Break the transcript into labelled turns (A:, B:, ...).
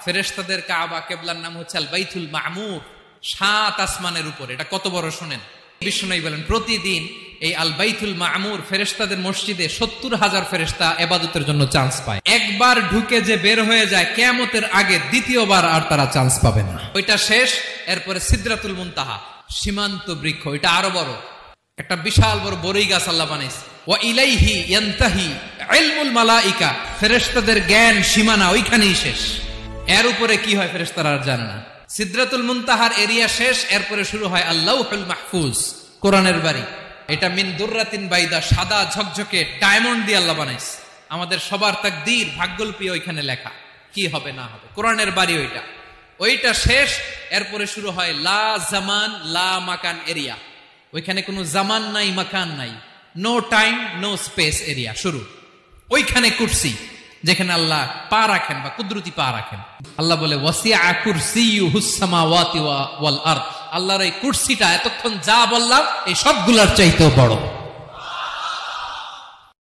A: ফেরেশতাদের কাবা, কিবলার নাম হচ্ছে আল বাইতুল মামুর, 7 আসমানের উপরে। এটা কত বড় শুনেন। বিষ্ণু বলেন প্রতিদিন এই আল বাইতুল মামুর ফেরেশতাদের মসজিদে 70,000 ফেরেশতা ইবাদতের জন্য চান্স পায়। একবার ঢুকে যে বের হয়ে যায় কিয়ামতের আগে দ্বিতীয়বার আর তারা চান্স পাবে না। ওইটা শেষ। এরপরে সিদরাতুল মুনতাহা, সীমান্ত বৃক্ষ, এটা আরো বড়, একটা বিশাল বড় বরই গাছ আল্লাহ বানাইছে। ওয়া ইলাইহি ইয়ানতাহি ইলমুল মালাইকা, ফেরেশতাদের জ্ঞান সীমানা ওইখানেই শেষ। এর উপরে কি হয় ফেরেশতারা আর জানে না। সিদরাতুল মুনতাহার এরিয়া শেষ, এরপরে শুরু হয় আল্লাহুল মাহফুজ, কোরআনের বাড়ি। এটা মিন দুররাতিন বাইদা, সাদা ঝকঝকে ডায়মন্ড দিয়ে আল্লাহ বানাইছে। আমাদের সবার তাকদীর, ভাগ্যলিপি ওইখানে লেখা, কি হবে না হবে, কোরআনের বাড়ি ওইটা। ওইটা শেষ, এরপরে শুরু হয় লা জামান লা মাকান এরিয়া। ওইখানে কোনো জামান নাই, মাকান নাই, no time no space area শুরু। ওইখানে কুরসি, যেখানে আল্লাহ পা রাখেন বা কুদরতি পা রাখেন। আল্লাহ বলে ওয়াসিআ কুরসিয়ুহুস সামাওয়াতি ওয়াল আরদ, আল্লাহর এই কুরসিটা এতক্ষণ যা বললাম এই সবগুলোর চাইতেও বড়।